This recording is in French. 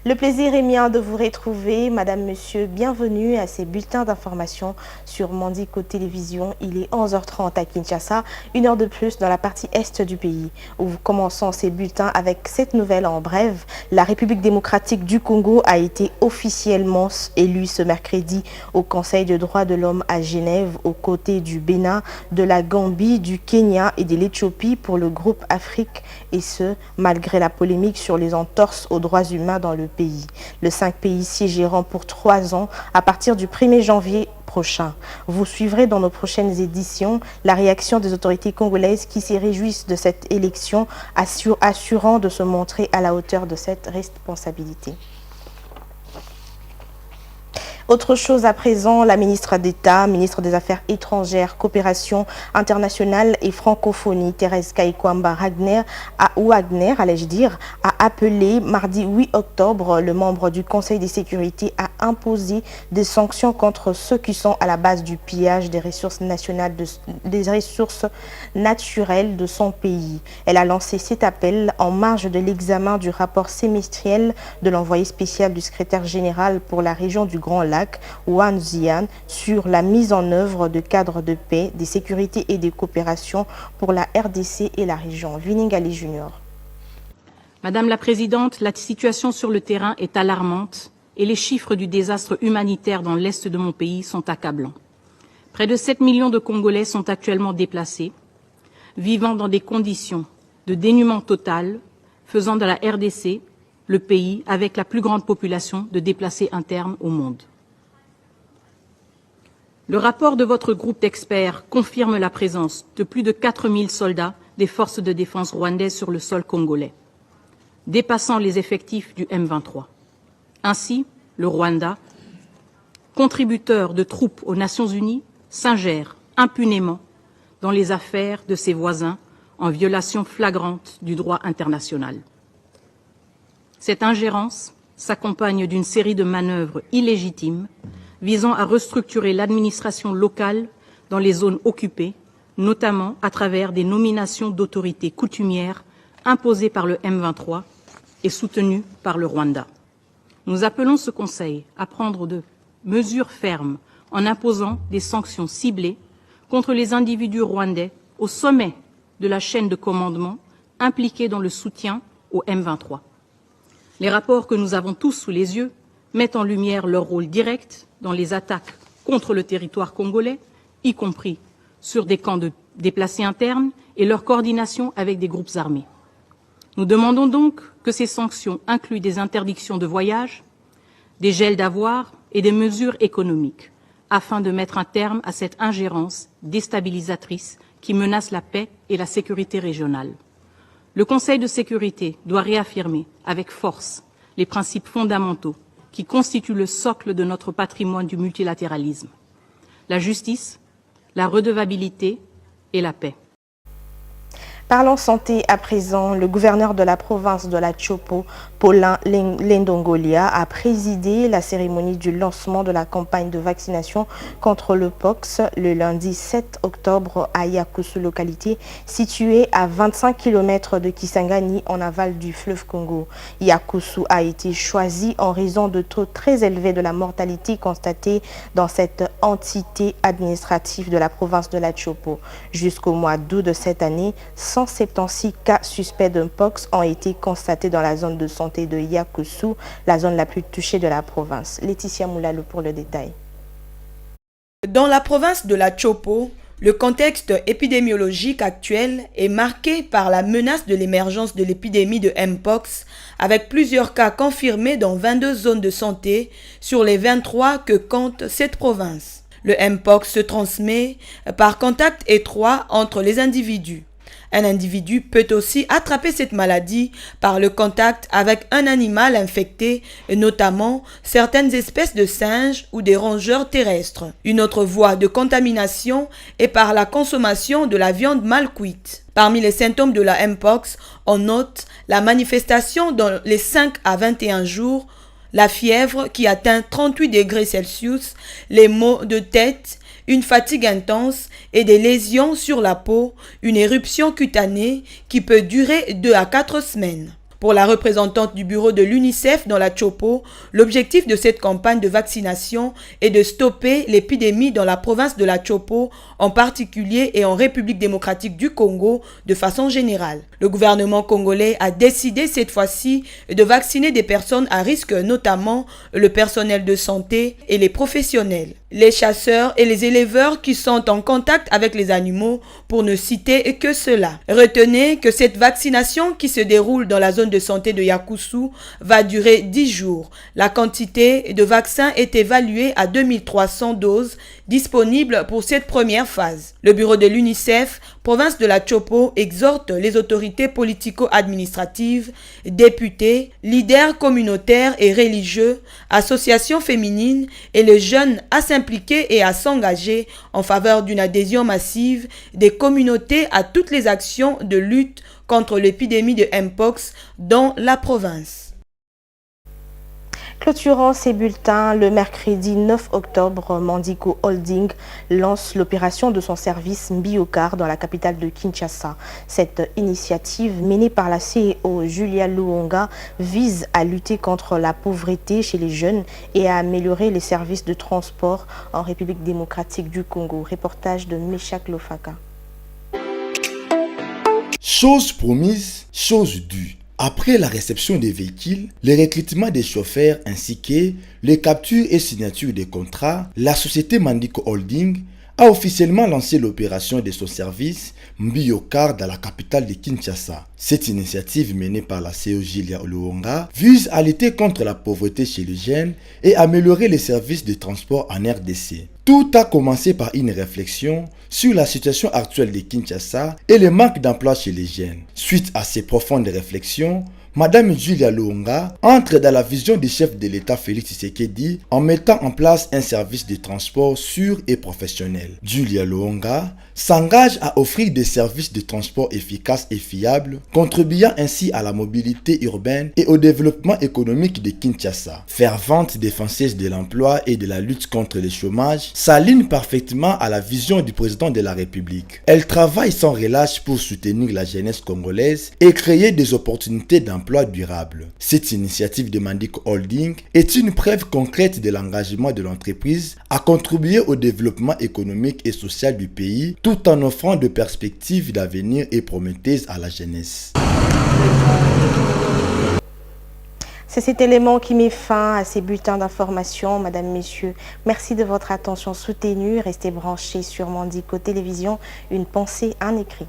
Le plaisir est mien de vous retrouver. Madame, Monsieur, bienvenue à ces bulletins d'information sur Mandiko Télévision. Il est 11h30 à Kinshasa, une heure de plus dans la partie est du pays. Où nous commençons ces bulletins avec cette nouvelle en bref. La République démocratique du Congo a été officiellement élue ce mercredi au Conseil des droits de l'homme à Genève, aux côtés du Bénin, de la Gambie, du Kenya et de l'Éthiopie pour le groupe Afrique, et ce, malgré la polémique sur les entorses aux droits humains dans le pays. Le 5 pays siégéront pour 3 ans à partir du 1er janvier prochain. Vous suivrez dans nos prochaines éditions la réaction des autorités congolaises qui se réjouissent de cette élection, assurant de se montrer à la hauteur de cette responsabilité. Autre chose à présent, la ministre d'État, ministre des Affaires étrangères, coopération internationale et francophonie, Thérèse Kaikwamba Wagner, allais-je dire, a appelé mardi 8 octobre le membre du Conseil de sécurité à imposer des sanctions contre ceux qui sont à la base du pillage des ressources naturelles de son pays. Elle a lancé cet appel en marge de l'examen du rapport semestriel de l'envoyé spécial du secrétaire général pour la région du Grand Lac, Wan Zian, sur la mise en œuvre de cadres de paix, de sécurité et de coopération pour la RDC et la région. Viningali Junior. Madame la Présidente, la situation sur le terrain est alarmante et les chiffres du désastre humanitaire dans l'est de mon pays sont accablants. Près de 7 millions de Congolais sont actuellement déplacés, vivant dans des conditions de dénuement total, faisant de la RDC le pays avec la plus grande population de déplacés internes au monde. Le rapport de votre groupe d'experts confirme la présence de plus de 4000 soldats des forces de défense rwandaises sur le sol congolais, dépassant les effectifs du M23. Ainsi, le Rwanda, contributeur de troupes aux Nations Unies, s'ingère impunément dans les affaires de ses voisins en violation flagrante du droit international. Cette ingérence s'accompagne d'une série de manœuvres illégitimes visant à restructurer l'administration locale dans les zones occupées, notamment à travers des nominations d'autorités coutumières imposées par le M23 et soutenues par le Rwanda. Nous appelons ce Conseil à prendre de mesures fermes en imposant des sanctions ciblées contre les individus rwandais au sommet de la chaîne de commandement impliqués dans le soutien au M23. Les rapports que nous avons tous sous les yeux mettent en lumière leur rôle direct dans les attaques contre le territoire congolais, y compris sur des camps de déplacés internes et leur coordination avec des groupes armés. Nous demandons donc que ces sanctions incluent des interdictions de voyage, des gels d'avoirs et des mesures économiques, afin de mettre un terme à cette ingérence déstabilisatrice qui menace la paix et la sécurité régionale. Le Conseil de sécurité doit réaffirmer avec force les principes fondamentaux qui constituent le socle de notre patrimoine du multilatéralisme: la justice, la redevabilité et la paix. Parlons santé à présent. Le gouverneur de la province de la Chopo, Paulin Lendongolia, a présidé la cérémonie du lancement de la campagne de vaccination contre le POX le lundi 7 octobre à Yakusu, localité située à 25 km de Kisangani en aval du fleuve Congo. Yakusu a été choisi en raison de taux très élevés de la mortalité constatée dans cette entité administrative de la province de la Chopo. Jusqu'au mois d'août de cette année, 176 cas suspects d'un POX ont été constatés dans la zone de santé de Yakusu, la zone la plus touchée de la province. Laetitia Moulalo pour le détail. Dans la province de la Chopo, le contexte épidémiologique actuel est marqué par la menace de l'émergence de l'épidémie de Mpox, avec plusieurs cas confirmés dans 22 zones de santé sur les 23 que compte cette province. Le Mpox se transmet par contact étroit entre les individus. Un individu peut aussi attraper cette maladie par le contact avec un animal infecté, notamment certaines espèces de singes ou des rongeurs terrestres. Une autre voie de contamination est par la consommation de la viande mal cuite. Parmi les symptômes de la Mpox, on note la manifestation dans les 5 à 21 jours, la fièvre qui atteint 38 degrés Celsius, les maux de tête, une fatigue intense et des lésions sur la peau, une éruption cutanée qui peut durer 2 à 4 semaines. Pour la représentante du bureau de l'UNICEF dans la Chopo, l'objectif de cette campagne de vaccination est de stopper l'épidémie dans la province de la Chopo, en particulier et en République démocratique du Congo de façon générale. Le gouvernement congolais a décidé cette fois-ci de vacciner des personnes à risque, notamment le personnel de santé et les professionnels, les chasseurs et les éleveurs qui sont en contact avec les animaux, pour ne citer que cela. Retenez que cette vaccination qui se déroule dans la zone de santé de Yakusu va durer 10 jours. La quantité de vaccins est évaluée à 2300 doses disponibles pour cette première phase. Le bureau de l'UNICEF, province de la Chopo, exhorte les autorités politico-administratives, députés, leaders communautaires et religieux, associations féminines et les jeunes à s'impliquer et à s'engager en faveur d'une adhésion massive des communautés à toutes les actions de lutte contre l'épidémie de Mpox dans la province. Clôturant ces bulletins, le mercredi 9 octobre, Mandico Holding lance l'opération de son service Mbiocar dans la capitale de Kinshasa. Cette initiative menée par la CEO Julia Luonga vise à lutter contre la pauvreté chez les jeunes et à améliorer les services de transport en République démocratique du Congo. Reportage de Meshak Lofaka. Chose promise, chose due. Après la réception des véhicules, le recrutement des chauffeurs ainsi que les captures et signatures des contrats, la société Mandico Holding a officiellement lancé l'opération de son service Mbiocar dans la capitale de Kinshasa. Cette initiative menée par la CEO Julia Luonga vise à lutter contre la pauvreté chez les jeunes et améliorer les services de transport en RDC. Tout a commencé par une réflexion sur la situation actuelle de Kinshasa et le manque d'emploi chez les jeunes. Suite à ces profondes réflexions, Madame Julia Luonga entre dans la vision du chef de l'État Félix Tshisekedi en mettant en place un service de transport sûr et professionnel. Julia Luonga s'engage à offrir des services de transport efficaces et fiables, contribuant ainsi à la mobilité urbaine et au développement économique de Kinshasa. Fervente défenseuse de l'emploi et de la lutte contre le chômage, s'aligne parfaitement à la vision du président de la République. Elle travaille sans relâche pour soutenir la jeunesse congolaise et créer des opportunités d'emploi durable. Cette initiative de Mandico Holding est une preuve concrète de l'engagement de l'entreprise à contribuer au développement économique et social du pays, tout en offrant de perspectives d'avenir et prometteuses à la jeunesse. C'est cet élément qui met fin à ces bulletins d'information. Madame, Messieurs, merci de votre attention soutenue. Restez branchés sur Mandico Télévision. Une pensée, un écrit.